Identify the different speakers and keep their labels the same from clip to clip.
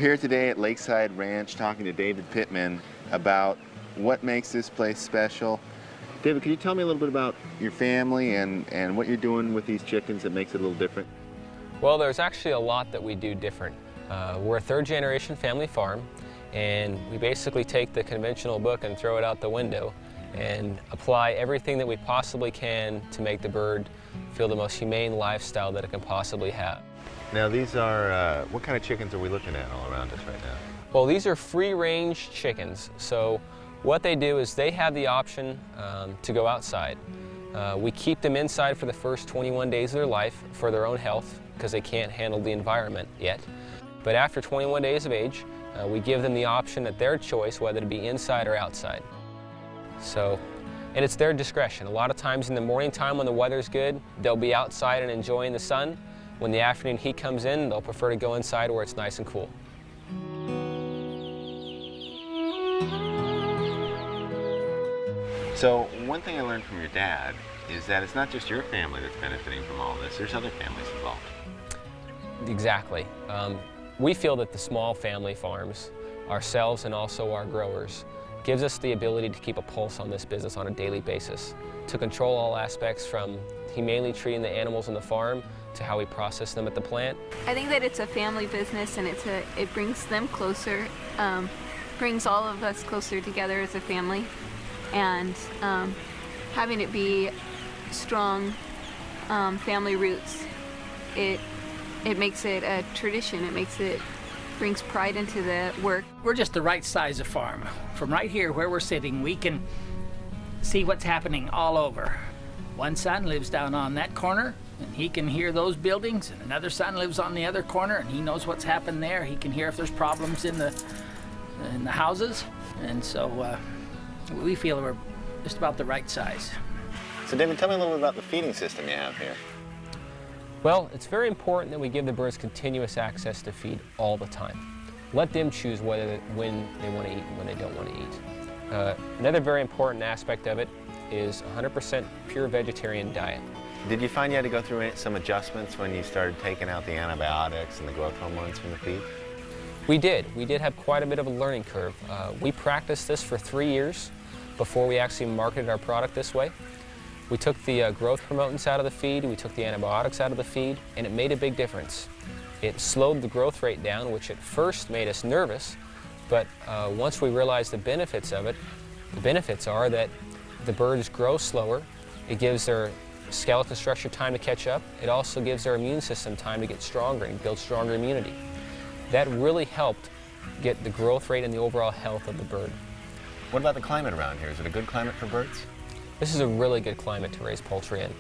Speaker 1: here today at Lakeside Ranch talking to David Pittman about what makes this place special. David, can you tell me a little bit about your family and what you're doing with these chickens that makes it a little different?
Speaker 2: Well, there's actually a lot that we do different. We're a third-generation family farm, and we basically take the conventional book and throw it out the window and apply everything that we possibly can to make the bird feel the most humane lifestyle that it can possibly have.
Speaker 1: Now these are, what kind of chickens are we looking at all around us right now?
Speaker 2: Well, these are free-range chickens. So what they do is they have the option to go outside. We keep them inside for the first 21 days of their life for their own health because they can't handle the environment yet. But after 21 days of age, we give them the option at their choice whether to be inside or outside. So, and it's their discretion. A lot of times in the morning time when the weather's good, they'll be outside and enjoying the sun. When the afternoon heat comes in, they'll prefer to go inside where it's nice and cool.
Speaker 1: So one thing I learned from your dad is that it's not just your family that's benefiting from all this, there's other families involved.
Speaker 2: Exactly. We feel that the small family farms, ourselves and also our growers, gives us the ability to keep a pulse on this business on a daily basis, to control all aspects from humanely treating the animals on the farm to how we process them at the plant.
Speaker 3: I think that it's a family business and it brings them closer, brings all of us closer together as a family, and having it be strong family roots, it makes it a tradition. It brings pride into the work.
Speaker 4: We're just the right size of farm. From right here where we're sitting, we can see what's happening all over. One son lives down on that corner, and he can hear those buildings, and another son lives on the other corner, and he knows what's happened there. He can hear if there's problems in the houses, and so we feel we're just about the right size.
Speaker 1: So David, tell me a little bit about the feeding system you have here.
Speaker 2: Well, it's very important that we give the birds continuous access to feed all the time. Let them choose when they want to eat and when they don't want to eat. Another very important aspect of it is 100% pure vegetarian diet.
Speaker 1: Did you find you had to go through some adjustments when you started taking out the antibiotics and the growth hormones from the feed?
Speaker 2: We did. We did have quite a bit of a learning curve. We practiced this for 3 years before we actually marketed our product this way. We took the growth promotants out of the feed, we took the antibiotics out of the feed, and it made a big difference. It slowed the growth rate down, which at first made us nervous, but once we realized the benefits of it, the benefits are that the birds grow slower, it gives their skeletal structure time to catch up, it also gives their immune system time to get stronger and build stronger immunity. That really helped get the growth rate and the overall health of the bird.
Speaker 1: What about the climate around here? Is it a good climate for birds?
Speaker 2: This is a really good climate to raise poultry in.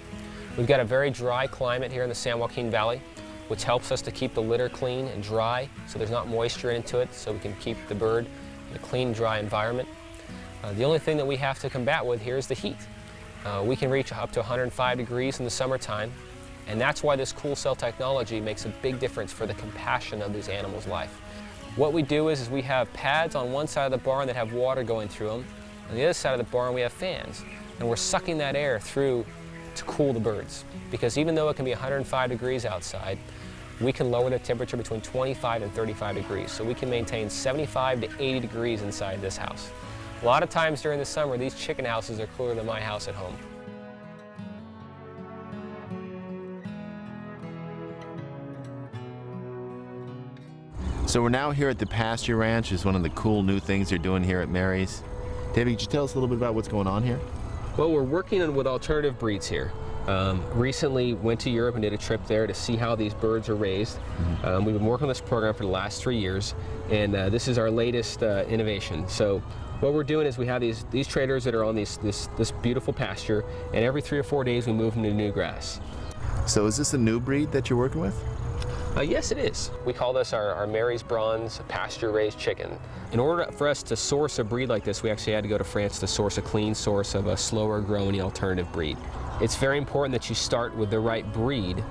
Speaker 2: We've got a very dry climate here in the San Joaquin Valley, which helps us to keep the litter clean and dry so there's not moisture into it, so we can keep the bird in a clean, dry environment. The only thing that we have to combat with here is the heat. We can reach up to 105 degrees in the summertime, and that's why this cool cell technology makes a big difference for the compassion of these animals' life. What we do is we have pads on one side of the barn that have water going through them. On the other side of the barn we have fans, and we're sucking that air through to cool the birds. Because even though it can be 105 degrees outside, we can lower the temperature between 25 and 35 degrees. So we can maintain 75 to 80 degrees inside this house. A lot of times during the summer, these chicken houses are cooler than my house at home.
Speaker 1: So we're now here at the Pasture Ranch. It's one of the cool new things they're doing here at Mary's. David, could you tell us a little bit about what's going on here?
Speaker 2: Well, we're working with alternative breeds here. Recently went to Europe and did a trip there to see how these birds are raised. We've been working on this program for the last 3 years, and this is our latest innovation. So what we're doing is we have these traders that are on this beautiful pasture, and every 3 or 4 days we move them to new grass.
Speaker 1: So is this a new breed that you're working with?
Speaker 2: Yes, it is. We call this our Mary's Bronze Pasture Raised chicken. In order for us to source a breed like this, we actually had to go to France to source a clean source of a slower growing alternative breed. It's very important that you start with the right breed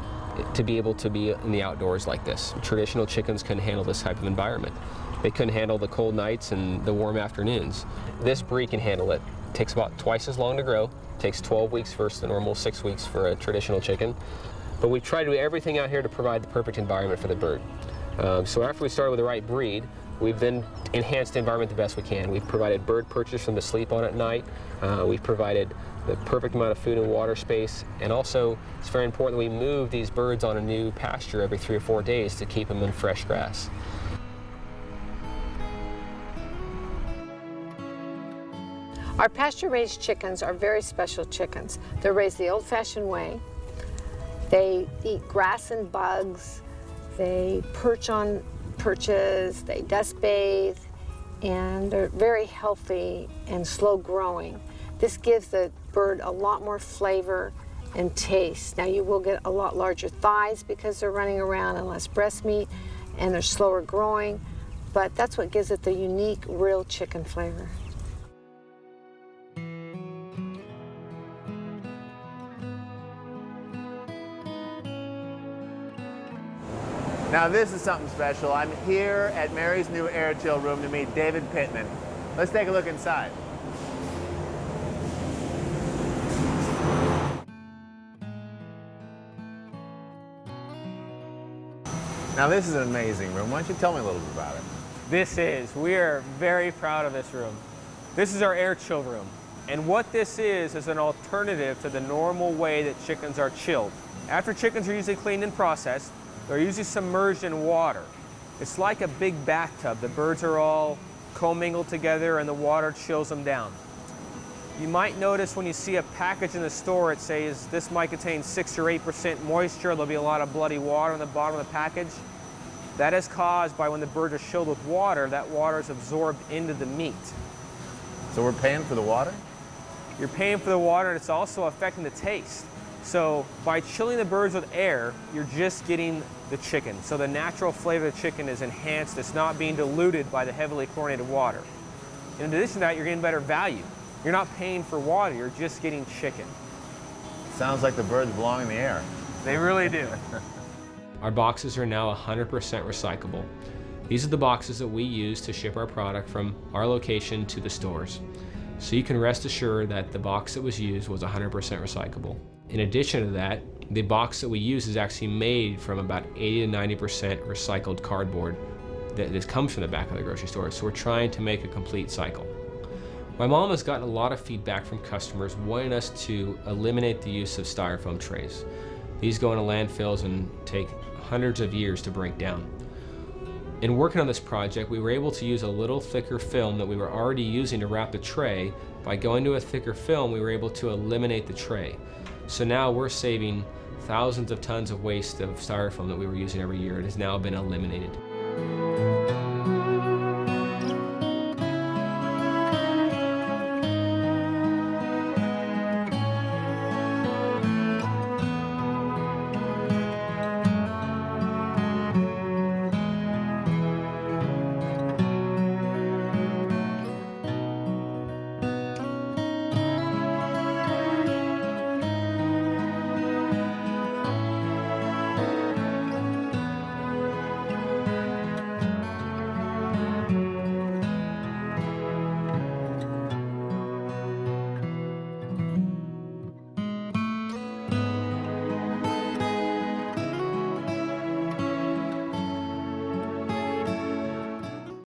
Speaker 2: to be able to be in the outdoors like this. Traditional chickens couldn't handle this type of environment. They couldn't handle the cold nights and the warm afternoons. This breed can handle it. It takes about twice as long to grow. It takes 12 weeks versus the normal 6 weeks for a traditional chicken. But we've tried to do everything out here to provide the perfect environment for the bird. So after we started with the right breed, we've then enhanced the environment the best we can. We've provided bird perches for them to sleep on at night. We've provided the perfect amount of food and water space. And also, it's very important that we move these birds on a new pasture every 3 or 4 days to keep them in fresh grass.
Speaker 5: Our pasture-raised chickens are very special chickens. They're raised the old-fashioned way. They eat grass and bugs. They perch on perches. They dust bathe, and they're very healthy and slow growing. This gives the bird a lot more flavor and taste. Now you will get a lot larger thighs because they're running around and less breast meat, and they're slower growing, but that's what gives it the unique, real chicken flavor.
Speaker 1: Now this is something special. I'm here at Mary's new air chill room to meet David Pittman. Let's take a look inside. Now this is an amazing room. Why don't you tell me a little bit about it?
Speaker 6: We are very proud of this room. This is our air chill room. And what this is an alternative to the normal way that chickens are chilled. After chickens are usually cleaned and processed, they're usually submerged in water. It's like a big bathtub. The birds are all commingled together and the water chills them down. You might notice when you see a package in the store, it says this might contain 6 or 8% moisture. There'll be a lot of bloody water on the bottom of the package. That is caused by when the birds are chilled with water, that water is absorbed into the meat.
Speaker 1: So we're paying for the water?
Speaker 6: You're paying for the water, and it's also affecting the taste. So by chilling the birds with air, you're just getting the chicken. So the natural flavor of the chicken is enhanced. It's not being diluted by the heavily chlorinated water. In addition to that, you're getting better value. You're not paying for water, you're just getting chicken.
Speaker 1: Sounds like the birds belong in the air.
Speaker 6: They really do.
Speaker 2: Our boxes are now 100% recyclable. These are the boxes that we use to ship our product from our location to the stores. So you can rest assured that the box that was used was 100% recyclable. In addition to that, the box that we use is actually made from about 80 to 90% recycled cardboard that comes from the back of the grocery store. So we're trying to make a complete cycle. My mom has gotten a lot of feedback from customers wanting us to eliminate the use of styrofoam trays. These go into landfills and take hundreds of years to break down. In working on this project, we were able to use a little thicker film that we were already using to wrap the tray. By going to a thicker film, we were able to eliminate the tray. So now we're saving thousands of tons of waste of styrofoam that we were using every year. It has now been eliminated.